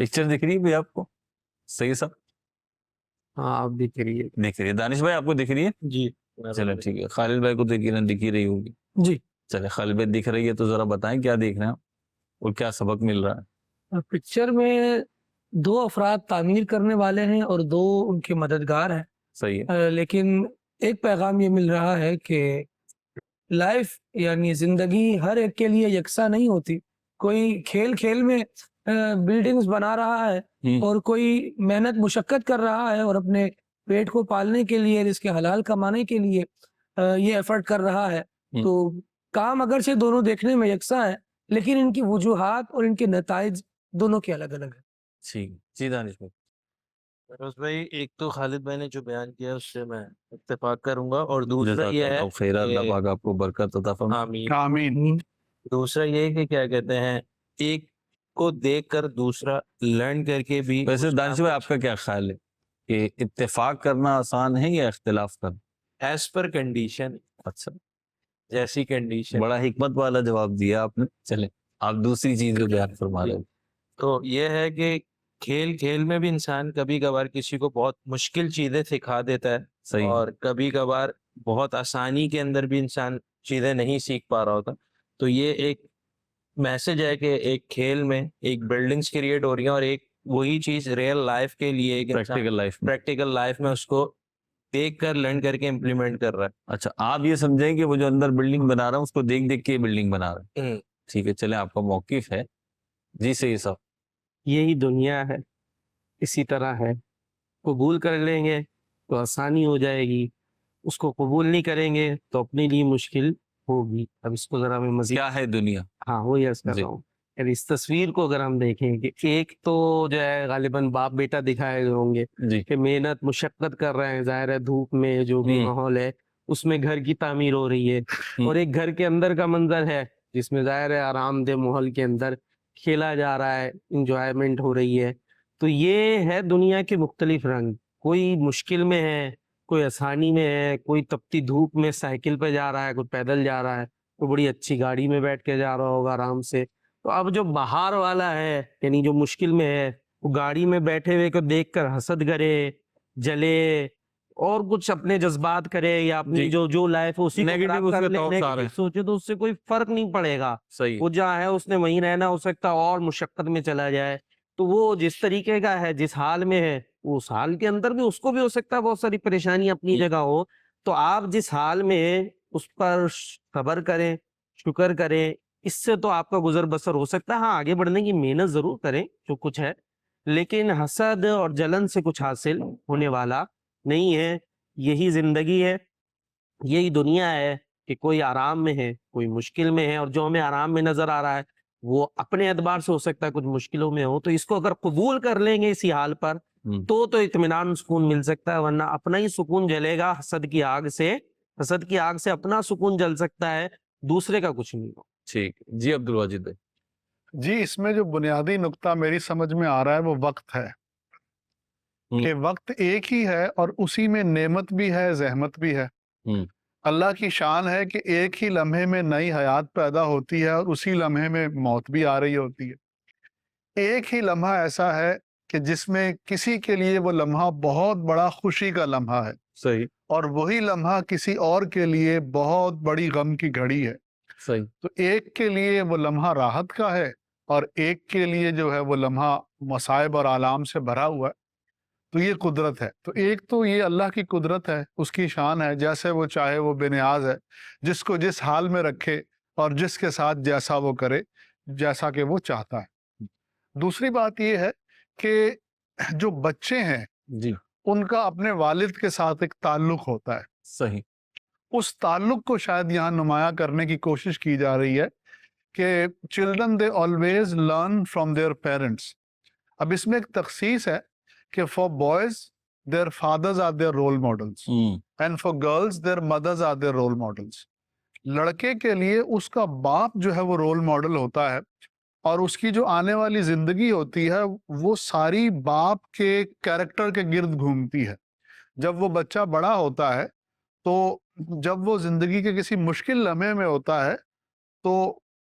Picture دکھ رہی ہے بھائی آپ کو؟ صحیح صاحب ہاں آپ دکھ رہی ہے دکھ رہی ہے. دانش بھائی آپ کو دکھ رہی ہے؟ جی. چلے ٹھیک ہے. خالد بھائی کو تو یقیناً دکھ ہی رہی ہوگی. جی چلے خالد بھائی دکھ رہی ہے تو ذرا بتائیں کیا دیکھ رہے ہیں آپ اور کیا سبق مل رہا ہے؟ پکچر میں 2 افراد تعمیر کرنے والے ہیں اور 2 ان کے مددگار ہیں. صحیح ہے. لیکن ایک پیغام یہ مل رہا ہے کہ لائف یعنی زندگی ہر ایک کے لیے یکساں نہیں ہوتی. کوئی کھیل کھیل میں بلڈنگز بنا رہا ہے اور کوئی محنت مشقت کر رہا ہے اور اپنے پیٹ کو پالنے کے لیے رزق حلال کمانے کے لیے یہ ایفرٹ کر رہا ہے. تو کام اگرچہ دونوں دیکھنے میں یکساں ہے لیکن ان کی وجوہات اور ان کے نتائج دونوں کے الگ الگ ہیں. ٹھیک. جی دانش بھائی. فیروز بھائی ایک تو خالد بھائی نے جو بیان کیا اس سے میں اتفاق کروں گا اور دوسرا یہ ہے خیر اللہ کہ پاک آپ کو برکت عطا فرمائے. آمین. آمین. دوسرا یہ ہے کہ کیا کہتے ہیں ایک کو دیکھ کر دوسرا لرن کر کے بھی ویسے دانش بھائی آپ کا کیا خیال ہے کہ اتفاق کرنا آسان ہے یا اختلاف کرنا؟ ایز پر کنڈیشن اچھا جیسی کنڈیشن. بڑا حکمت والا جواب دیا آپ نے. چلیں آپ دوسری چیز جو بیان فرما رہے ہیں. تو یہ ہے کہ کھیل کھیل میں بھی انسان کبھی کبھار کسی کو بہت مشکل چیزیں سکھا دیتا ہے صحیح. اور کبھی کبھار بہت آسانی کے اندر بھی انسان چیزیں نہیں سیکھ پا رہا ہوتا. تو یہ ایک میسج ہے کہ ایک کھیل میں ایک بلڈنگز کریٹ ہو رہی ہیں اور ایک وہی چیز ریئل لائف کے لیے ایک پریکٹیکل لائف میں اس کو دیکھ کر لرن کر کے امپلیمنٹ کر رہا ہے. اچھا آپ یہ سمجھیں کہ وہ جو اندر بلڈنگ بنا رہا ہے اس کو دیکھ دیکھ کے بلڈنگ بنا رہا ہے. ٹھیک ہے چلیں آپ کا موقف ہے. جی صحیح صاحب. یہی دنیا ہے اسی طرح ہے. قبول کر لیں گے تو آسانی ہو جائے گی, اس کو قبول نہیں کریں گے تو اپنے لیے مشکل ہوگی. اب اس کو ذرا میں مزید کیا ہے دنیا؟ ہاں وہ یس کر رہا ہوں. اس تصویر کو اگر ہم دیکھیں کہ ایک تو جو ہے غالباً باپ بیٹا دکھائے گئے ہوں گے جی کہ محنت مشقت کر رہے ہیں, ظاہر ہے دھوپ میں جو بھی ماحول ہے اس میں گھر کی تعمیر ہو رہی ہے, اور ایک گھر کے اندر کا منظر ہے جس میں ظاہر ہے آرام دہ ماحول کے اندر کھیلا جا رہا ہے, انجوائمنٹ ہو رہی ہے. تو یہ ہے دنیا کے مختلف رنگ. کوئی مشکل میں ہے, کوئی آسانی میں ہے, کوئی تپتی دھوپ میں سائیکل پہ جا رہا ہے, کوئی پیدل جا رہا ہے, کوئی بڑی اچھی گاڑی میں بیٹھ کے جا رہا ہوگا آرام سے. تو اب جو باہر والا ہے یعنی جو مشکل میں ہے وہ گاڑی میں بیٹھے ہوئے کو دیکھ کر حسد کرے, جلے اور کچھ اپنے جذبات کرے یا اپنی جو لائف ہے اسی کو خراب کر لے, نیگیٹو سوچے, تو اس سے کوئی فرق نہیں پڑے گا. صحیح. وہ جہاں ہے اس نے وہیں رہنا, ہو سکتا اور مشقت میں چلا جائے. تو وہ جس طریقے کا ہے, جس حال میں ہے, اس حال کے اندر بھی اس کو بھی ہو سکتا ہے بہت ساری پریشانی اپنی جگہ ہو. تو آپ جس حال میں ہیں اس پر صبر کریں, شکر کریں, اس سے تو آپ کا گزر بسر ہو سکتا ہے. ہاں آگے بڑھنے کی محنت ضرور کریں جو کچھ ہے, لیکن حسد اور جلن سے کچھ حاصل ہونے والا نہیں ہے. یہی زندگی ہے, یہی دنیا ہے کہ کوئی آرام میں ہے, کوئی مشکل میں ہے, اور جو ہمیں آرام میں نظر آ رہا ہے وہ اپنے اعتبار سے ہو سکتا ہے کچھ مشکلوں میں ہو. تو اس کو اگر قبول کر لیں گے اسی حال پر تو اطمینان سکون مل سکتا ہے, ورنہ اپنا ہی سکون جلے گا حسد کی آگ سے. حسد کی آگ سے اپنا سکون جل سکتا ہے, دوسرے کا کچھ نہیں ہو. ٹھیک. جی عبدالواجد بھائی. جی اس میں جو بنیادی نقطہ میری سمجھ میں آ رہا ہے وہ وقت ہے کہ وقت ایک ہی ہے اور اسی میں نعمت بھی ہے, زحمت بھی ہے. اللہ کی شان ہے کہ ایک ہی لمحے میں نئی حیات پیدا ہوتی ہے اور اسی لمحے میں موت بھی آ رہی ہوتی ہے. ایک ہی لمحہ ایسا ہے کہ جس میں کسی کے لیے وہ لمحہ بہت بڑا خوشی کا لمحہ ہے. صحیح. اور وہی لمحہ کسی اور کے لیے بہت بڑی غم کی گھڑی ہے. صحیح. تو ایک کے لیے وہ لمحہ راحت کا ہے اور ایک کے لیے جو ہے وہ لمحہ مصائب اور آلام سے بھرا ہوا ہے. تو یہ قدرت ہے. تو ایک تو یہ اللہ کی قدرت ہے, اس کی شان ہے, جیسے وہ چاہے وہ بے نیاز ہے, جس کو جس حال میں رکھے اور جس کے ساتھ جیسا وہ کرے جیسا کہ وہ چاہتا ہے. دوسری بات یہ ہے کہ جو بچے ہیں جی ان کا اپنے والد کے ساتھ ایک تعلق ہوتا ہے. صحیح. اس تعلق کو شاید یہاں نمایاں کرنے کی کوشش کی جا رہی ہے کہ children they always learn from their parents. اب اس میں ایک تخصیص ہے کہ for boys their fathers are their role models and for girls their mothers are their role models. لڑکے کے لیے اس کا باپ جو ہے وہ رول ماڈل ہوتا ہے اور اس کی جو آنے والی زندگی ہوتی ہے وہ ساری باپ کے کیریکٹر کے گرد گھومتی ہے. جب وہ بچہ بڑا ہوتا ہے تو جب وہ زندگی کے کسی مشکل لمحے میں ہوتا ہے تو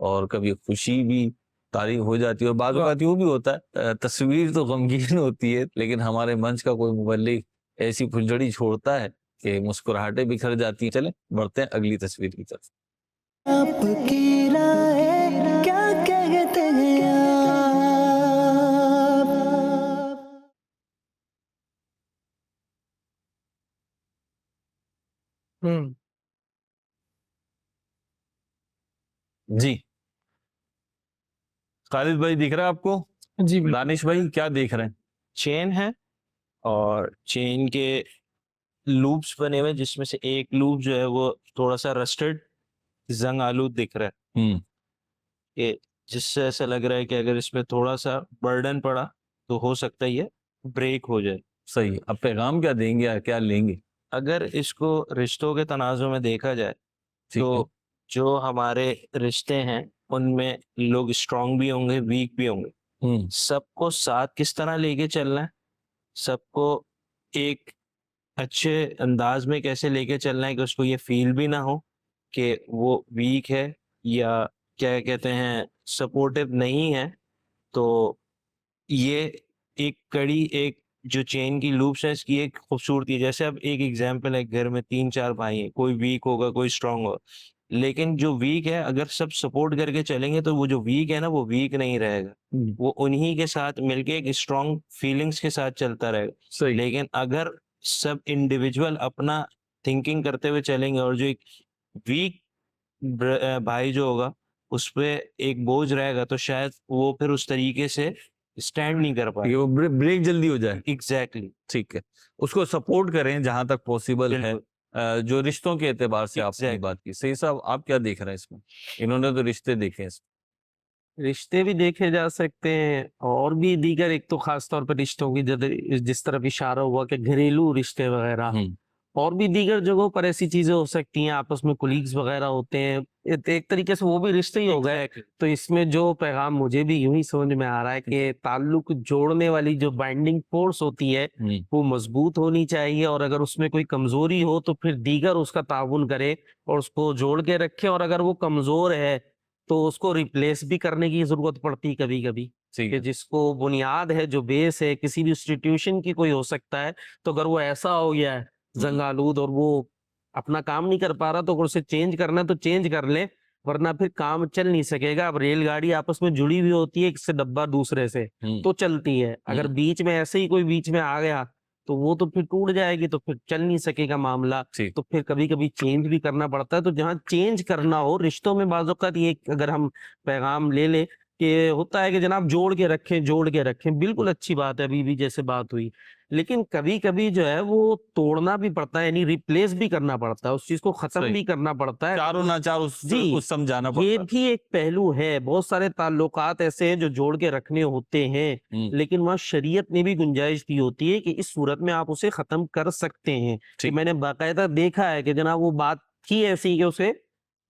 اور کبھی خوشی بھی تعریف ہو جاتی ہے، اور بعض اوقات یوں بھی ہوتا ہے تصویر تو غمگین ہوتی ہے لیکن ہمارے منچ کا کوئی مبلغ ایسی پھلجھڑی چھوڑتا ہے کہ مسکراہٹیں بکھر جاتی ہیں۔ چلیں بڑھتے ہیں اگلی تصویر کی طرف۔ آپ کی رائے کیا کہتے ہیں آپ؟ جی خالد بھائی دکھ رہا ہے آپ کو؟ جی دانش بھائی کیا دیکھ رہے ہیں؟ چین ہے اور چین کے لوپس بنے ہوئے، جس میں سے ایک لوپ جو ہے وہ تھوڑا سا رسٹڈ زنگ آلود دکھ رہا ہے، کہ جس سے ایسا لگ رہا ہے کہ اگر اس میں تھوڑا سا برڈن پڑا تو ہو سکتا ہے یہ بریک ہو جائے۔ صحیح، اب پیغام کیا دیں گے یا کیا لیں گے؟ اگر اس کو رشتوں کے تنازع میں دیکھا جائے ٹھیک تو ہے۔ جو ہمارے رشتے ہیں ان میں لوگ اسٹرانگ بھی ہوں گے، ویک بھی ہوں گے، سب کو ساتھ کس طرح لے کے چلنا ہے، سب کو ایک اچھے انداز میں کیسے لے کے چلنا ہے کہ اس کو یہ فیل بھی نہ ہو کہ وہ ویک ہے یا کیا کہتے ہیں سپورٹیو نہیں ہے۔ تو یہ ایک کڑی، ایک جو چین کی لوپس ہے اس کی ایک خوبصورتی ہے۔ جیسے اب ایک ایگزامپل ہے، گھر میں 3-4 بھائی ہیں، کوئی ویک ہوگا کوئی اسٹرانگ ہوگا، لیکن جو ویک ہے اگر سب سپورٹ کر کے چلیں گے تو وہ جو ویک ہے نا وہ ویک نہیں رہے گا، وہ انہی کے ساتھ مل کے ایک اسٹرانگ فیلنگس کے ساتھ چلتا رہے گا۔ صحیح، لیکن اگر سب انڈیویجول اپنا تھنکنگ کرتے ہوئے چلیں گے اور جو ایک ویک بھائی جو ہوگا اس پہ ایک بوجھ رہے گا تو شاید وہ پھر اس طریقے سے اسٹینڈ نہیں کر پائے۔ وہ بریک جلدی ہو جائے۔ ایگزیکٹلی، ٹھیک ہے، اس کو سپورٹ کریں جہاں تک پاسبل ہے، جو رشتوں کے اعتبار سے آپ نے Exactly. بات کی۔ صحیح صاحب آپ کیا دیکھ رہے ہیں اس میں؟ انہوں نے تو رشتے دیکھے ہیں اس میں۔ رشتے بھی دیکھے جا سکتے ہیں اور بھی دیگر، ایک تو خاص طور پر رشتوں کی جس طرف اشارہ ہوا کہ گھریلو رشتے وغیرہ، اور بھی دیگر جگہوں پر ایسی چیزیں ہو سکتی ہیں، آپس میں کولیگز وغیرہ ہوتے ہیں، ایک طریقے سے وہ بھی رشتے ہی ہو گئے۔ تو اس میں جو پیغام مجھے بھی یوں ہی سمجھ میں آ رہا ہے کہ تعلق جوڑنے والی جو بائنڈنگ فورس ہوتی ہے وہ مضبوط ہونی چاہیے، اور اگر اس میں کوئی کمزوری ہو تو پھر دیگر اس کا تعاون کرے اور اس کو جوڑ کے رکھے، اور اگر وہ کمزور ہے تو اس کو ریپلیس بھی کرنے کی ضرورت پڑتی کبھی کبھی، کہ جس کو بنیاد ہے، جو بیس ہے کسی بھی انسٹیٹیوشن کی کوئی ہو سکتا ہے، تو اگر وہ ایسا ہو گیا ہے زنگ آلود اور وہ اپنا کام نہیں کر پا رہا تو اگر اسے چینج کرنا ہے تو چینج کر لیں، ورنہ پھر کام چل نہیں سکے گا۔ اب ریل گاڑی آپس میں جڑی ہوئی ہوتی ہے، ایک سے ڈبہ دوسرے سے تو چلتی ہے، اگر بیچ میں ایسے ہی کوئی بیچ میں آ گیا تو وہ تو پھر ٹوٹ جائے گی، تو پھر چل نہیں سکے گا معاملہ۔ تو پھر کبھی کبھی چینج بھی کرنا پڑتا ہے۔ تو جہاں چینج کرنا ہو رشتوں میں، بعض اوقات یہ اگر ہم پیغام لے لیں کہ ہوتا ہے کہ جناب جوڑ کے رکھیں، بالکل اچھی بات ہے، ابھی بھی جیسے بات ہوئی، لیکن کبھی کبھی جو ہے وہ توڑنا بھی پڑتا ہے، یعنی ریپلیس بھی کرنا پڑتا ہے، اس چیز کو ختم بھی کرنا پڑتا ہے، چاروں نہ چار اس سمجھانا پڑتا یہ ہے۔ بھی ایک پہلو ہے۔ بہت سارے تعلقات ایسے ہیں جو جوڑ کے رکھنے ہوتے ہیں، لیکن وہاں شریعت نے بھی گنجائش دی ہوتی ہے کہ اس صورت میں آپ اسے ختم کر سکتے ہیں۔ کہ میں نے باقاعدہ دیکھا ہے کہ جناب وہ بات تھی ایسی کہ اسے،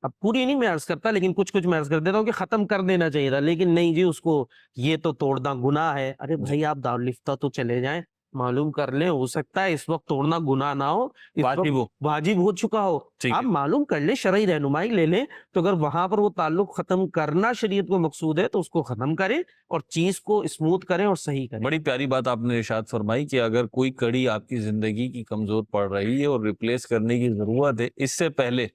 اب پوری نہیں میں عرض کرتا لیکن کچھ میں عرض کر دیتا ہوں کہ ختم کر دینا چاہیے تھا، لیکن نہیں جی، اس کو یہ تو توڑنا گناہ ہے۔ ارے بھائی آپ دارالفتہ تو چلے جائیں، معلوم کر لیں، ہو سکتا ہے اس وقت توڑنا گناہ نہ ہو، اس وقت واجب ہو چکا ہو، آپ معلوم کر لیں، شرعی رہنمائی لے لیں۔ تو اگر وہاں پر وہ تعلق ختم کرنا شریعت کو مقصود ہے تو اس کو ختم کریں اور چیز کو اسموتھ کریں اور صحیح کریں۔ بڑی پیاری بات آپ نے ارشاد فرمائی کہ اگر کوئی کڑی آپ کی زندگی کی کمزور پڑ رہی ہے اور ریپلیس کرنے کی ضرورت ہے، اس سے پہلے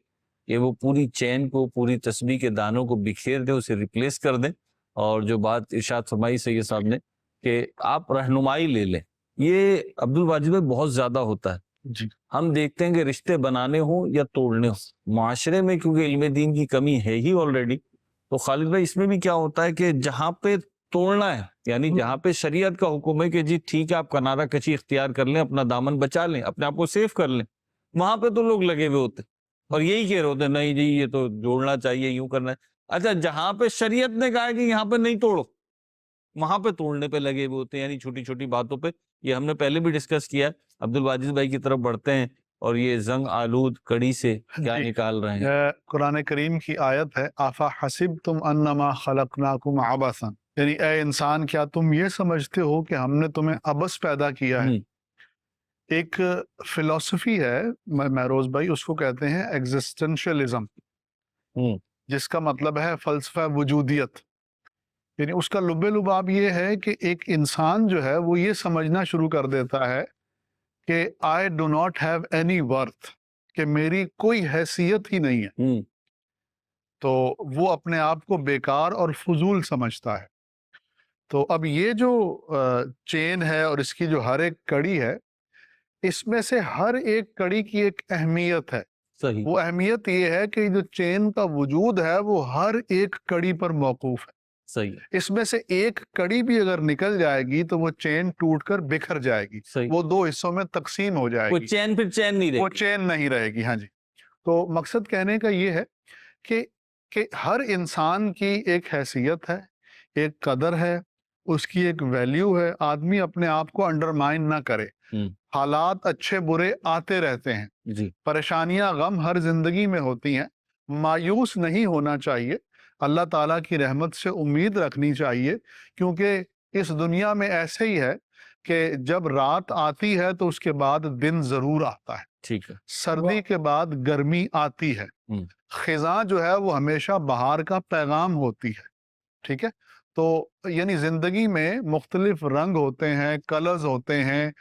کہ وہ پوری چین کو، پوری تسبیح کے دانوں کو بکھیر دیں، اسے ریپلیس کر دیں۔ اور جو بات ارشاد فرمائی سید صاحب نے کہ آپ رہنمائی لے لیں، یہ عبد الواجد میں بہت زیادہ ہوتا ہے۔ جی، ہم دیکھتے ہیں کہ رشتے بنانے ہوں یا توڑنے ہوں، معاشرے میں کیونکہ علم دین کی کمی ہے ہی آلریڈی، تو خالد بھائی اس میں بھی کیا ہوتا ہے کہ جہاں پہ توڑنا ہے، یعنی جہاں پہ شریعت کا حکم ہے کہ جی ٹھیک ہے آپ کنارہ کشی اختیار کر لیں، اپنا دامن بچا لیں، اپنے آپ کو سیف کر لیں، وہاں پہ تو لوگ لگے ہوئے ہوتے اور یہی کہہ رہے ہوتے ہیں نہیں جی یہ تو جوڑنا چاہیے، یوں کرنا ہے۔ اچھا جہاں پہ شریعت نے کہا ہے کہ یہاں پہ نہیں توڑو، وہاں پہ توڑنے پہ لگے ہوئے ہوتے ہیں، یعنی چھوٹی چھوٹی باتوں پہ۔ یہ ہم نے پہلے بھی ڈسکس کیا ہے۔ عبد الواجد بھائی کی طرف بڑھتے ہیں اور یہ زنگ آلود کڑی سے کیا نکال رہے ہیں؟ قرآن کریم کی آیت ہے آفا حسبتم انما خلقناکم عبثا، یعنی اے انسان کیا تم یہ سمجھتے ہو کہ ہم نے تمہیں عبث پیدا کیا ہے۔ ایک فلسفی ہے مہروز بھائی، اس کو کہتے ہیں ایگزسٹنشلزم، جس کا مطلب ہے فلسفہ وجودیت. یعنی اس کا لب لباب یہ ہے کہ ایک انسان جو ہے وہ یہ سمجھنا شروع کر دیتا ہے کہ I do not have any worth, کہ میری کوئی حیثیت ہی نہیں ہے. تو وہ اپنے آپ کو بیکار اور فضول سمجھتا ہے. تو اب یہ جو چین ہے اور اس کی جو ہر ایک کڑی ہے، اس میں سے ہر ایک کڑی کی ایک اہمیت ہے. صحیح. وہ اہمیت یہ ہے کہ جو چین کا وجود ہے وہ ہر ایک کڑی پر موقوف ہے. صحیح. اس میں سے ایک کڑی بھی اگر نکل جائے گی تو وہ چین ٹوٹ کر بکھر جائے گی، صحیح. وہ دو حصوں میں تقسیم ہو جائے وہ گی، چین پھر چین نہیں وہ رہے. چین نہیں رہے گی. ہاں جی. تو مقصد کہنے کا یہ ہے کہ ہر انسان کی ایک حیثیت ہے، ایک قدر ہے، اس کی ایک ویلیو ہے. آدمی اپنے آپ کو انڈرمائن نہ کرے. حالات اچھے برے آتے رہتے ہیں، جی. پریشانیاں غم ہر زندگی میں ہوتی ہیں. مایوس نہیں ہونا چاہیے، اللہ تعالیٰ کی رحمت سے امید رکھنی چاہیے، کیونکہ اس دنیا میں ایسے ہی ہے کہ جب رات آتی ہے تو اس کے بعد دن ضرور آتا ہے. ٹھیک ہے. سردی کے بعد گرمی آتی ہے. خزاں جو ہے وہ ہمیشہ بہار کا پیغام ہوتی ہے. ٹھیک ہے. تو یعنی زندگی میں مختلف رنگ ہوتے ہیں، کلرز ہوتے ہیں،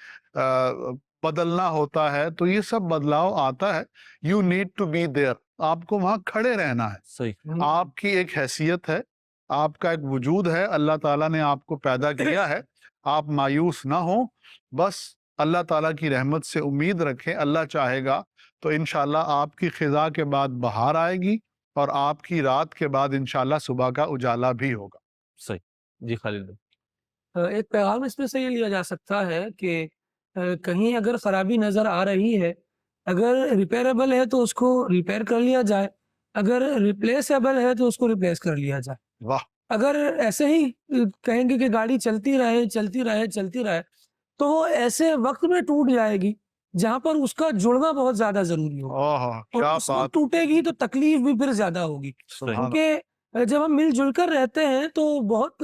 بدلنا ہوتا ہے. تو یہ سب بدلاؤ آتا ہے. You need to be there, آپ کو وہاں کھڑے رہنا ہے. صحیح. آپ کی ایک حیثیت ہے، آپ کا ایک وجود ہے، اللہ تعالیٰ نے آپ کو پیدا کیا ہے. آپ مایوس نہ ہوں، بس اللہ تعالیٰ کی رحمت سے امید رکھیں. اللہ چاہے گا تو انشاءاللہ آپ کی خزاں کے بعد بہار آئے گی اور آپ کی رات کے بعد انشاءاللہ صبح کا اجالا بھی ہوگا. صحیح. جی خالد. ایک پیغام اس میں سے یہ لیا جا سکتا ہے کہ کہیں اگر خرابی نظر آ رہی ہے، اگر ریپیریبل ہے تو اس کو ریپیئر کر لیا جائے، اگر ریپلیسیبل ہے تو اس کو ریپلیس کر لیا جائے. واہ. اگر ایسے ہی کہیں گے کہ گاڑی چلتی رہے چلتی رہے چلتی رہے تو وہ ایسے وقت میں ٹوٹ جائے گی جہاں پر اس کا جڑنا بہت زیادہ ضروری ہوگا، اور کیا اس کو بات. ٹوٹے گی تو تکلیف بھی پھر زیادہ ہوگی. سبحان اللہ. کیونکہ جب ہم مل جل کر رہتے ہیں تو بہت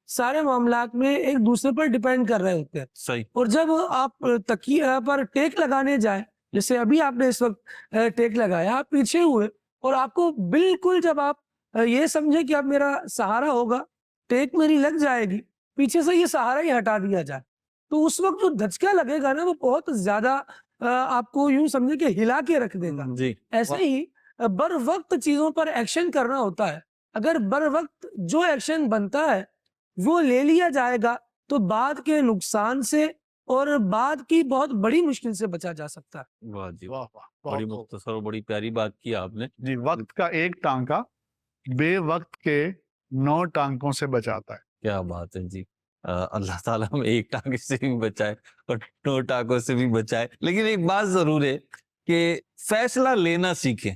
سارے معاملات میں ایک دوسرے پر ڈیپینڈ کر رہے ہوتے ہیں. صحیح. اور جب آپ تکیے پر ٹیک لگانے جائیں، جیسے ابھی آپ نے اس وقت ٹیک لگایا، آپ پیچھے ہوئے اور آپ کو بالکل جب آپ یہ سمجھے کہ اب میرا سہارا ہوگا، ٹیک میری لگ جائے گی، پیچھے سے یہ سہارا ہی ہٹا دیا جائے، تو اس وقت جو دھچکا لگے گا نا وہ بہت زیادہ آپ کو یوں سمجھے کہ ہلا کے رکھ دے گا. جی. ایسے ہی بر وقت چیزوں پر ایکشن کرنا ہوتا ہے. اگر بر وقت جو ایکشن بنتا ہے وہ لے لیا جائے گا تو بعد کے نقصان سے اور بعد کی بہت بڑی مشکل سے بچا جا سکتا ہے. واہ جی. واہ واہ. بڑی مختصر اور بڑی پیاری بات کی آپ نے. جی. وقت کا ایک ٹانکا بے وقت کے 9 ٹانکوں سے بچاتا ہے. کیا بات ہے جی. اللہ تعالیٰ ہمیں ایک ٹانکے سے بھی بچائے اور 9 ٹانکوں سے بھی بچائے. لیکن ایک بات ضرور ہے کہ فیصلہ لینا سیکھیں.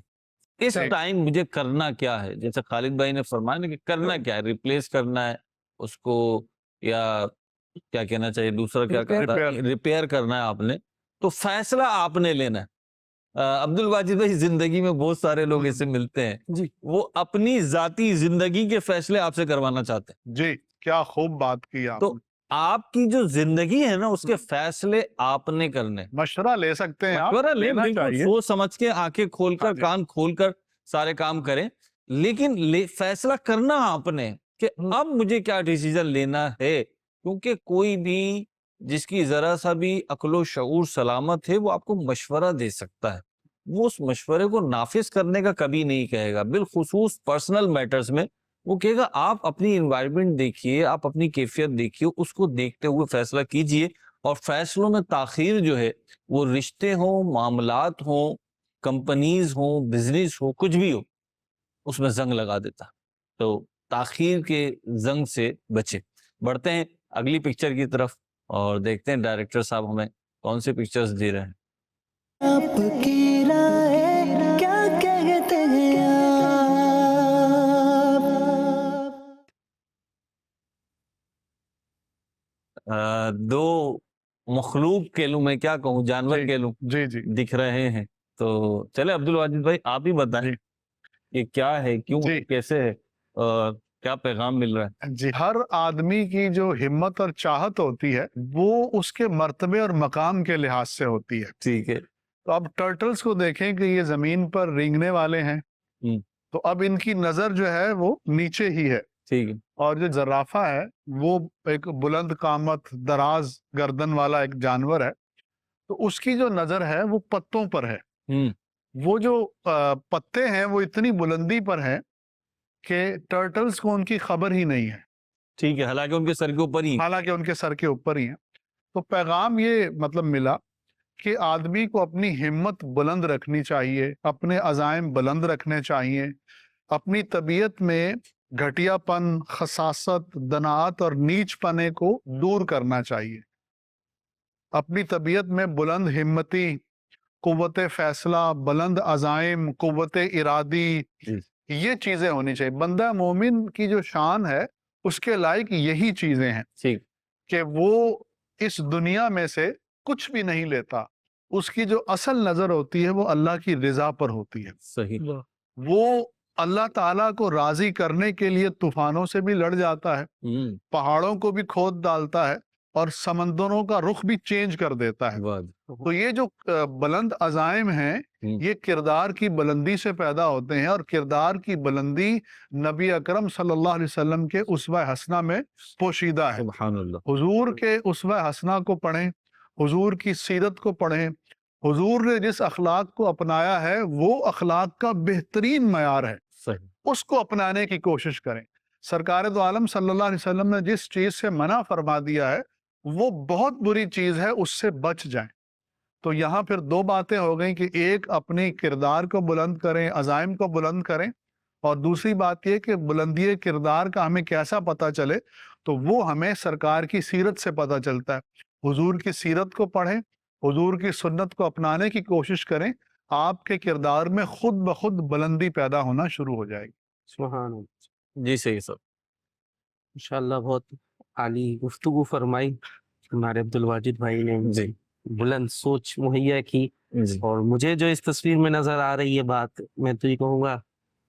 اس ٹائم مجھے کرنا کیا ہے، جیسے خالد بھائی نے فرمایا نا کہ کرنا کیا ہے، ریپلیس کرنا ہے اس کو، یا کیا کہنا چاہیے دوسرا کیا کرنا ہے، ریپیئر کرنا ہے آپ نے. تو فیصلہ آپ نے لینا ہے. عبد الواجد بھائی، زندگی میں بہت سارے لوگ ایسے ملتے ہیں جی. وہ اپنی ذاتی زندگی کے فیصلے آپ سے کروانا چاہتے ہیں. جی. کیا خوب بات کی آپ. تو آپ کی جو زندگی ہے نا اس کے فیصلے آپ نے کرنے. مشورہ لے سکتے ہیں آپ، مشورہ لیں، لینا بالکل چاہیے. سوچ سمجھ کے، آنکھیں کھول کر، کان کھول کر سارے کام کریں، لیکن فیصلہ کرنا آپ نے کہ اب مجھے کیا ڈیسیژن لینا ہے. کیونکہ کوئی بھی جس کی ذرا سا بھی عقل و شعور سلامت ہے وہ آپ کو مشورہ دے سکتا ہے. وہ اس مشورے کو نافذ کرنے کا کبھی نہیں کہے گا. بالخصوص پرسنل میٹرز میں وہ کہے گا آپ اپنی انوائرمنٹ دیکھیے، آپ اپنی کیفیت دیکھیے، اس کو دیکھتے ہوئے فیصلہ کیجئے. اور فیصلوں میں تاخیر جو ہے وہ رشتے ہوں، معاملات ہوں، کمپنیز ہوں، بزنس ہو، کچھ بھی ہو، اس میں زنگ لگا دیتا. تو تاخیر کے زنگ سے بچے. بڑھتے ہیں اگلی پکچر کی طرف اور دیکھتے ہیں ڈائریکٹر صاحب ہمیں کون سی پکچرز دے رہے ہیں. آپ کی رائے کیا کہتے ہیں آپ؟ دو مخلوق کہہ لوں، میں کیا کہوں، جانور کہہ لوں، جی جی دکھ رہے ہیں. تو چلے عبد الواجد بھائی آپ ہی بتائیں کہ کیا ہے، کیوں، کیسے ہے، اور کیا پیغام مل رہا ہے. جی. ہر آدمی کی جو ہمت اور چاہت ہوتی ہے وہ اس کے مرتبے اور مقام کے لحاظ سے ہوتی ہے. ٹھیک ہے. تو اب ٹرٹلز کو دیکھیں کہ یہ زمین پر رینگنے والے ہیں، تو اب ان کی نظر جو ہے وہ نیچے ہی ہے، ٹھیک ہے، اور جو زرافہ ہے وہ ایک بلند قامت دراز گردن والا ایک جانور ہے، تو اس کی جو نظر ہے وہ پتوں پر ہے۔ ہوں، وہ جو پتے ہیں وہ اتنی بلندی پر ہیں کہ ٹرٹلز کو ان کی خبر ہی نہیں ہے، ٹھیک ہے، حالانکہ ان کے سر کے اوپر ہی حالانکہ ان کے سر کے اوپر ہی ہیں۔ تو پیغام یہ مطلب ملا کہ آدمی کو اپنی ہمت بلند رکھنی چاہیے، اپنے عزائم بلند رکھنے چاہیے، اپنی طبیعت میں گھٹیا پن، خساست، دناعت اور نیچ پنے کو دور کرنا چاہیے، اپنی طبیعت میں بلند ہمتی، قوت فیصلہ، بلند عزائم، قوت ارادی، یہ چیزیں ہونی چاہیے۔ بندہ مومن کی جو شان ہے اس کے لائق یہی چیزیں ہیں ٹھیک، کہ وہ اس دنیا میں سے کچھ بھی نہیں لیتا، اس کی جو اصل نظر ہوتی ہے وہ اللہ کی رضا پر ہوتی ہے۔ صحیح، وہ اللہ تعالیٰ کو راضی کرنے کے لیے طوفانوں سے بھی لڑ جاتا ہے، ہوں، پہاڑوں کو بھی کھود ڈالتا ہے، اور سمندروں کا رخ بھی چینج کر دیتا ہے۔ واہ، تو یہ جو بلند عزائم ہیں یہ کردار کی بلندی سے پیدا ہوتے ہیں، اور کردار کی بلندی نبی اکرم صلی اللہ علیہ وسلم کے اسوہ حسنہ میں پوشیدہ ہے۔ سبحان اللہ، حضور کے اسوہ حسنہ کو پڑھیں، حضور کی سیرت کو پڑھیں، حضور نے جس اخلاق کو اپنایا ہے وہ اخلاق کا بہترین معیار ہے، صحیح، اس کو اپنانے کی کوشش کریں۔ سرکار دو عالم صلی اللہ علیہ وسلم نے جس چیز سے منع فرما دیا ہے وہ بہت بری چیز ہے، اس سے بچ جائیں۔ تو یہاں پھر دو باتیں ہو گئیں کہ ایک اپنی کردار کو بلند کریں، عزائم کو بلند کریں، اور دوسری بات یہ کہ بلندی کردار کا ہمیں کیسا پتہ چلے، تو وہ ہمیں سرکار کی سیرت سے پتہ چلتا ہے۔ حضور کی سیرت کو پڑھیں، حضور کی سنت کو اپنانے کی کوشش کریں، آپ کے کردار میں خود بخود بلندی پیدا ہونا شروع ہو جائے گی۔ سبحان اللہ، جی صحیح سب، انشاءاللہ بہت عالی گفتگو فرمائی ہمارے عبد الواجد بھائی نے، جی بلند سوچ مہیا کی، جی، اور مجھے جو اس تصویر میں نظر آ رہی ہے بات، میں تو یہ کہوں گا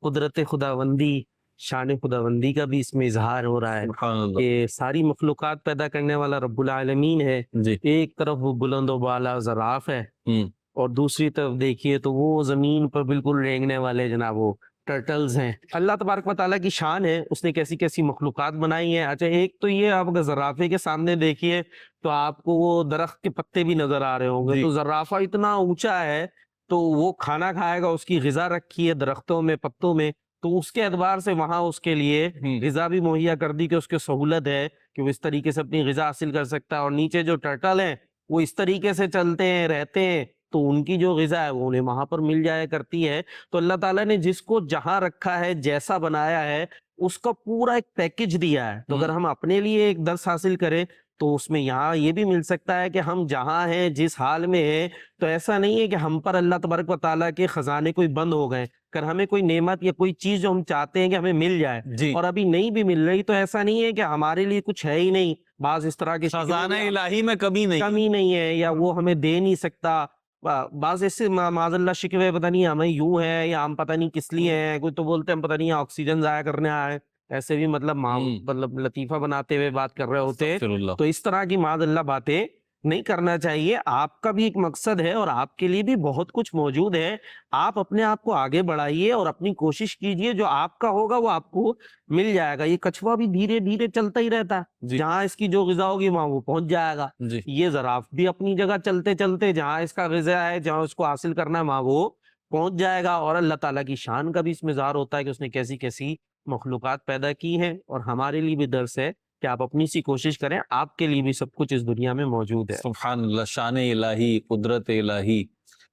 قدرت خداوندی، شان خداوندی کا بھی اس میں اظہار ہو رہا ہے سبحان اللہ، کہ ساری مخلوقات پیدا کرنے والا رب العالمین ہے۔ جی، ایک طرف وہ بلند و بالا زراف ہے، ہوں، اور دوسری طرف دیکھیے تو وہ زمین پر بالکل رینگنے والے جناب وہ ٹرٹلز ہیں۔ اللہ تبارک و تعالیٰ کی شان ہے، اس نے کیسی کیسی مخلوقات بنائی ہیں۔ اچھا ایک تو یہ آپ اگر زرافے کے سامنے دیکھیے تو آپ کو وہ درخت کے پتے بھی نظر آ رہے ہوں گے، جی، تو زرافہ اتنا اونچا ہے تو وہ کھانا کھائے گا، اس کی غذا رکھی ہے درختوں میں، پتوں میں، تو اس کے اعتبار سے وہاں اس کے لیے غذا بھی مہیا کر دی کہ اس کے سہولت ہے کہ وہ اس طریقے سے اپنی غذا حاصل کر سکتا ہے۔ اور نیچے جو ٹرٹل ہیں وہ اس طریقے سے چلتے ہیں، رہتے ہیں، تو ان کی جو غذا ہے وہ انہیں وہاں پر مل جایا کرتی ہے۔ تو اللہ تعالیٰ نے جس کو جہاں رکھا ہے، جیسا بنایا ہے، اس کا پورا ایک پیکج دیا ہے۔ تو اگر ہم اپنے لیے ایک درس حاصل کریں تو اس میں یہاں یہ بھی مل سکتا ہے کہ ہم جہاں ہیں، جس حال میں ہیں، تو ایسا نہیں ہے کہ ہم پر اللہ تبارک و تعالیٰ کے خزانے کوئی بند ہو گئے۔ اگر ہمیں کوئی نعمت یا کوئی چیز جو ہم چاہتے ہیں کہ ہمیں مل جائے جی، اور ابھی نہیں بھی مل رہی، تو ایسا نہیں ہے کہ ہمارے لیے کچھ ہے ہی نہیں۔ بعض اس طرح کے خزانہ الہی میں کمی نہیں، کمی نہیں ہے، یا وہ ہمیں دے نہیں سکتا۔ بعض ایسے معاذ اللہ شکوے پتہ نہیں ہمیں یوں ہے یا ہم پتہ نہیں کس لیے ہیں، کوئی تو بولتے ہیں ہم پتہ نہیں آکسیجن ضائع کرنے آئے، ایسے بھی مطلب لطیفہ بناتے ہوئے بات کر رہے ہوتے ہیں۔ استغفر اللہ، تو اس طرح کی معاذ اللہ باتیں نہیں کرنا چاہیے۔ آپ کا بھی ایک مقصد ہے اور آپ کے لیے بھی بہت کچھ موجود ہے۔ آپ اپنے آپ کو آگے بڑھائیے اور اپنی کوشش کیجئے، جو آپ کا ہوگا وہ آپ کو مل جائے گا۔ یہ کچھوا بھی دھیرے دھیرے چلتا ہی رہتا ہے، جی، جہاں اس کی جو غذا ہوگی وہاں وہ پہنچ جائے گا۔ جی، یہ زراف بھی اپنی جگہ چلتے چلتے جہاں اس کا غذا ہے، جہاں اس کو حاصل کرنا ہے، وہاں وہ پہنچ جائے گا۔ اور اللہ تعالیٰ کی شان کا بھی اس میں اظہار ہوتا ہے کہ اس نے کیسی کیسی مخلوقات پیدا کی ہیں، اور ہمارے لیے بھی درس ہے کہ آپ اپنی سی کوشش کریں، آپ کے لیے بھی سب کچھ اس دنیا میں موجود ہے۔ سبحان اللہ، شان الہی، قدرت الہی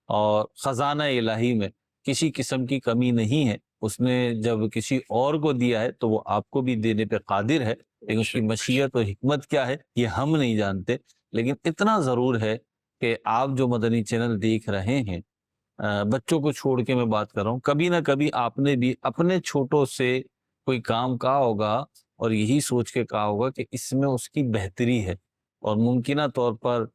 اور خزانہ الہی میں کسی قسم کی کمی نہیں ہے۔ اس نے جب کسی اور کو دیا ہے تو وہ آپ کو بھی دینے پہ قادر ہے، لیکن اس کی مشیت اور حکمت کیا ہے یہ ہم نہیں جانتے۔ لیکن اتنا ضرور ہے کہ آپ جو مدنی چینل دیکھ رہے ہیں، بچوں کو چھوڑ کے میں بات کر رہا ہوں، کبھی نہ کبھی آپ نے بھی اپنے چھوٹوں سے کوئی کام کہا ہوگا اور یہی سوچ کے کہا ہوگا کہ اس میں اس کی بہتری ہے، اور ممکنہ طور پر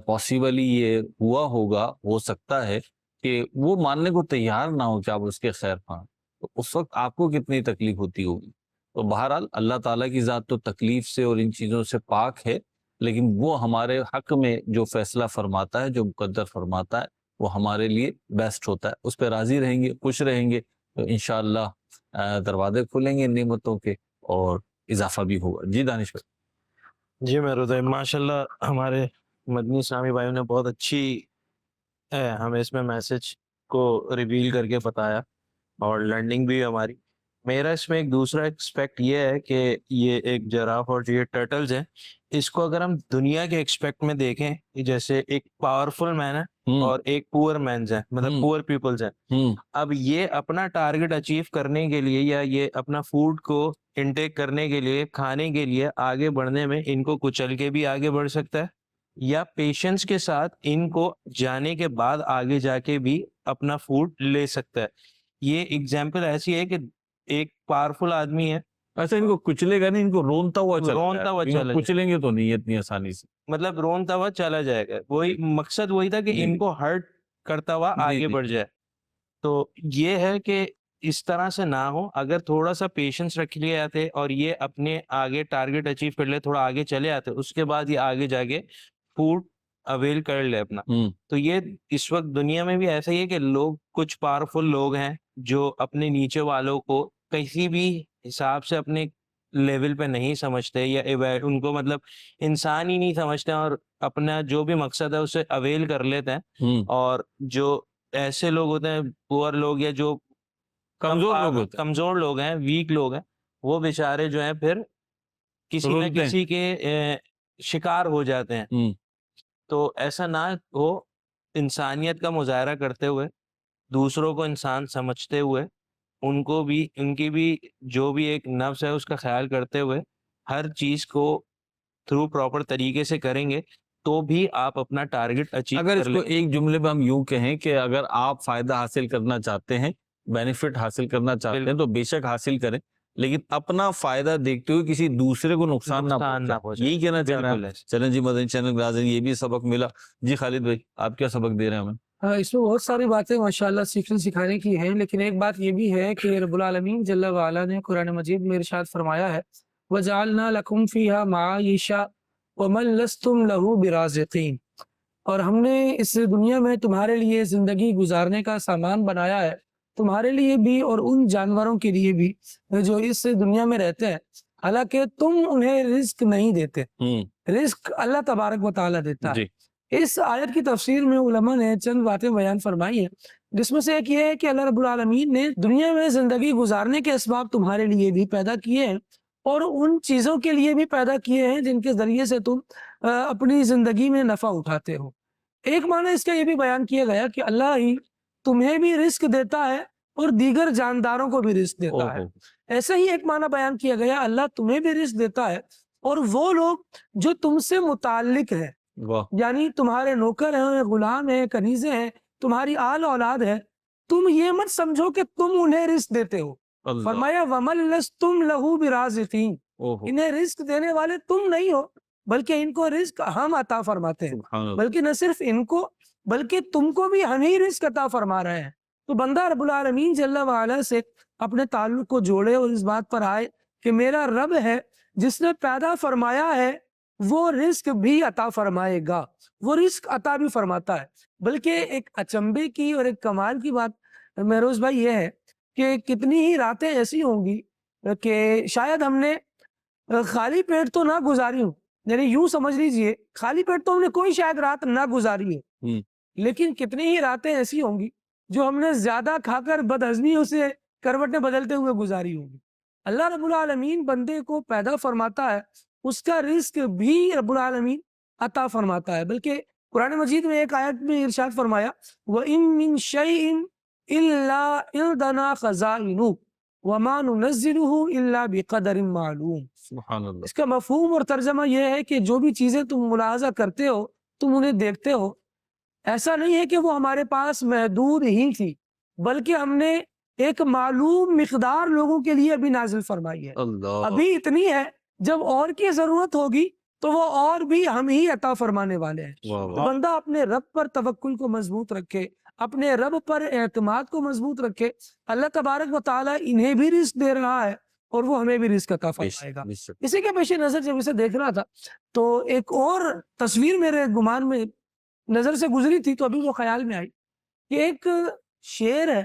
پاسبلی یہ ہوا ہوگا، ہو سکتا ہے کہ وہ ماننے کو تیار نہ ہو کہ آپ اس کے خیر خواہ، تو اس وقت آپ کو کتنی تکلیف ہوتی ہوگی۔ تو بہرحال اللہ تعالیٰ کی ذات تو تکلیف سے اور ان چیزوں سے پاک ہے، لیکن وہ ہمارے حق میں جو فیصلہ فرماتا ہے، جو مقدر فرماتا ہے، وہ ہمارے لیے بیسٹ ہوتا ہے۔ اس پہ راضی رہیں گے، خوش رہیں گے، تو انشاءاللہ دروازے کھلیں گے نعمتوں کے اور اضافہ بھی ہوگا. جی دانش بھائی. جی میرے ماشاء اللہ ہمارے مدنی اسلامی بھائیوں نے بہت اچھی ہمیں اس میں میسج کو ریویل کر کے بتایا اور لرننگ بھی ہماری. میرا اس میں ایک دوسرا ایکسپیکٹ یہ ہے کہ یہ ایک جراف اور جو یہ ٹرٹلز ہیں اس کو اگر ہم دنیا کے ایکسپیکٹ میں دیکھیں جیسے ایک پاورفل مین ہے اور ایک پور مینز ہیں مطلب پور پیپلز ہیں. اب یہ اپنا ٹارگٹ اچیو کرنے کے لیے یا یہ اپنا فوڈ کو انٹیک کرنے کے لیے کھانے کے لیے آگے بڑھنے میں ان کو کچل کے بھی آگے بڑھ سکتا ہے یا پیشنس کے ساتھ ان کو جانے کے بعد آگے جا کے بھی اپنا فوڈ لے سکتا ہے. یہ ایگزامپل ایسی ہے کہ ایک پاورفل آدمی ہے. ایسا ان کو کچلے گا نہیں, ان کو رونتا ہوا چلا کچلیں گے تو نہیں اتنی آسانی سے, مطلب رونتا ہوا چلا جائے گا. وہی مقصد وہی تھا کہ ان کو ہرٹ کرتا ہوا آگے بڑھ جائے. تو یہ ہے کہ اس طرح سے نہ ہو. اگر تھوڑا سا پیشنس رکھ لیے جاتے اور یہ اپنے آگے ٹارگٹ اچیو کر لے, تھوڑا آگے چلے آتے, اس کے بعد یہ آگے جا کے فوڈ اویل کر لے اپنا. تو یہ اس وقت دنیا میں بھی ایسا ہی ہے کہ لوگ کچھ پاورفل لوگ ہیں جو اپنے نیچے والوں کو کسی بھی حساب سے اپنے لیول پہ نہیں سمجھتے یا ان کو مطلب انسان ہی نہیں سمجھتے اور اپنا جو بھی مقصد ہے اسے اویل کر لیتے ہیں. اور جو ایسے لوگ ہوتے ہیں پور لوگ یا جو کمزور لوگ ہیں ویک لوگ ہیں وہ بیچارے جو ہیں پھر کسی نہ کسی کے شکار ہو جاتے ہیں. تو ایسا نہ ہو, انسانیت کا مظاہرہ کرتے ہوئے دوسروں کو انسان سمجھتے ہوئے ان کو بھی ان کی بھی جو بھی ایک نفس ہے اس کا خیال کرتے ہوئے ہر چیز کو تھرو پراپر طریقے سے کریں گے تو بھی آپ اپنا ٹارگٹ اچیو اگر کر اس کو لیں گے. ایک جملے میں ہم یوں کہیں کہ اگر آپ فائدہ حاصل کرنا چاہتے ہیں, بینیفٹ حاصل کرنا چاہتے ہیں تو بے شک حاصل کریں, لیکن اپنا فائدہ دیکھتے ہوئے کسی دوسرے کو نقصان نہ پہنچائیں. یہی کہنا چاہ رہے ہیں. چلیں جی مدنی چینل ناظرین یہ بھی سبق ملا. جی خالد بھائی آپ کیا سبق دے رہے ہیں ہمیں؟ اس میں بہت ساری باتیں ماشاءاللہ سیکھنے سکھانے کی ہیں, لیکن ایک بات یہ بھی ہے کہ رب العالمین جل وعلا نے قرآن مجید میں ارشاد فرمایا ہے وَجَعَلْنَا لَكُمْ فِيهَا مَعَائِشَ وَمَنْ لَسْتُمْ لَهُ بِرَازِقِينَ, اور ہم نے اس دنیا میں تمہارے لیے زندگی گزارنے کا سامان بنایا ہے, تمہارے لیے بھی اور ان جانوروں کے لیے بھی جو اس دنیا میں رہتے ہیں, حالانکہ تم انہیں رزق نہیں دیتے, رزق اللہ تبارک و تعالیٰ دیتا ہے. اس آیت کی تفسیر میں علماء نے چند باتیں بیان فرمائی ہیں, جس میں سے ایک یہ ہے کہ اللہ رب العالمین نے دنیا میں زندگی گزارنے کے اسباب تمہارے لیے بھی پیدا کیے ہیں اور ان چیزوں کے لیے بھی پیدا کیے ہیں جن کے ذریعے سے تم اپنی زندگی میں نفع اٹھاتے ہو. ایک معنی اس کا یہ بھی بیان کیا گیا کہ اللہ ہی تمہیں بھی رزق دیتا ہے اور دیگر جانداروں کو بھی رزق دیتا ہے. ایسا ہی ایک معنی بیان کیا گیا اللہ تمہیں بھی رزق دیتا ہے اور وہ لوگ جو تم سے متعلق ہیں, یعنی تمہارے نوکر ہیں, غلام ہیں, کنیزیں ہیں, تمہاری آل اولاد ہے, تم یہ مت سمجھو کہ تم انہیں رزق دیتے ہو. فرمایا وَمَن لَسْتُمْ لَهُ بِرَازِقِينَ, انہیں رزق دینے والے تم نہیں ہو بلکہ ان کو رزق ہم عطا فرماتے ہیں. بلکہ نہ صرف ان کو بلکہ تم کو بھی ہم ہی رزق عطا فرما رہے ہیں. تو بندہ رب العالمین جل وعلا سے اپنے تعلق کو جوڑے اور اس بات پر آئے کہ میرا رب ہے جس نے پیدا فرمایا ہے, وہ رزق بھی عطا فرمائے گا, وہ رزق عطا بھی فرماتا ہے. بلکہ ایک اچنبے کی اور ایک کمال کی بات مہروز بھائی یہ ہے کہ کتنی ہی راتیں ایسی ہوں گی کہ شاید ہم نے خالی پیٹ تو نہ گزاری ہوں, یعنی یوں سمجھ لیجئے خالی پیٹ تو ہم نے کوئی شاید رات نہ گزاری ہے, لیکن کتنی ہی راتیں ایسی ہوں گی جو ہم نے زیادہ کھا کر بدہضمیوں سے کروٹیں بدلتے ہوئے گزاری ہوں گی. اللہ رب العالمین بندے کو پیدا فرماتا ہے, اس کا رزق بھی رب العالمین عطا فرماتا ہے. بلکہ قرآن مجید میں ایک آیت میں ارشاد فرمایا وَإِن مِّن شَيْءٍ إِلَّا عِندَنَا خَزَائِنُهُ وَمَا نُنَزِّلُهُ إِلَّا بِقَدَرٍ مَعْلُومٍ. سبحان اللہ. اس کا مفہوم اور ترجمہ یہ ہے کہ جو بھی چیزیں تم ملاحظہ کرتے ہو, تم انہیں دیکھتے ہو, ایسا نہیں ہے کہ وہ ہمارے پاس محدود ہی تھی, بلکہ ہم نے ایک معلوم مقدار لوگوں کے لیے ابھی نازل فرمائی ہے. ابھی اتنی ہے, جب اور کی ضرورت ہوگی تو وہ اور بھی ہم ہی عطا فرمانے والے ہیں. تو بندہ اپنے رب پر توکل کو مضبوط رکھے, اپنے رب پر اعتماد کو مضبوط رکھے. اللہ تبارک و تعالیٰ انہیں بھی رزق دے رہا ہے اور وہ ہمیں بھی رزق عطا فرمائے گا. اسی کے پیش نظر جب اسے دیکھ رہا تھا تو ایک اور تصویر میرے گمان میں نظر سے گزری تھی, تو ابھی وہ خیال میں آئی کہ ایک شیر ہے,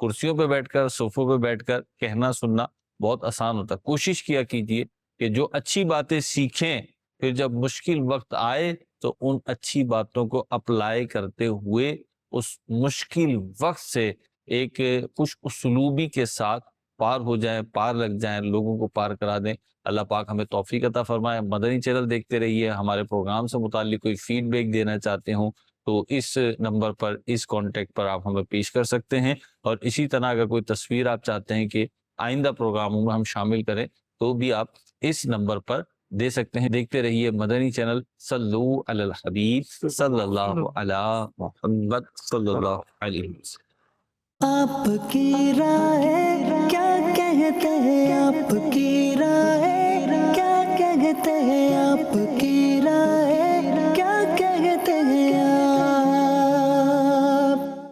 کرسیوں پہ بیٹھ کر صوفوں پہ بیٹھ کر کہنا سننا بہت آسان ہوتا ہے. کوشش کیا کیجیے کہ جو اچھی باتیں سیکھیں پھر جب مشکل وقت آئے تو ان اچھی باتوں کو اپلائی کرتے ہوئے اس مشکل وقت سے ایک خوش اسلوبی کے ساتھ پار ہو جائیں, پار لگ جائیں, لوگوں کو پار کرا دیں. اللہ پاک ہمیں توفیق عطا فرمائے. مدنی چینل دیکھتے رہیے. ہمارے پروگرام سے متعلق کوئی فیڈ بیک دینا چاہتے ہوں تو اس نمبر پر, اس کانٹیکٹ پر آپ ہمیں پیش کر سکتے ہیں. اور اسی طرح اگر کوئی تصویر آپ چاہتے ہیں کہ آئندہ پروگراموں میں ہم شامل کریں تو بھی آپ اس نمبر پر دے سکتے ہیں. دیکھتے رہیے مدنی چینل. صلو علی الحبیب صلی اللہ علی محمد صلی اللہ علیہ وسلم. آپ کی رائے کیا کہتے ہیں, آپ کی رائے کیا کہتے ہیں.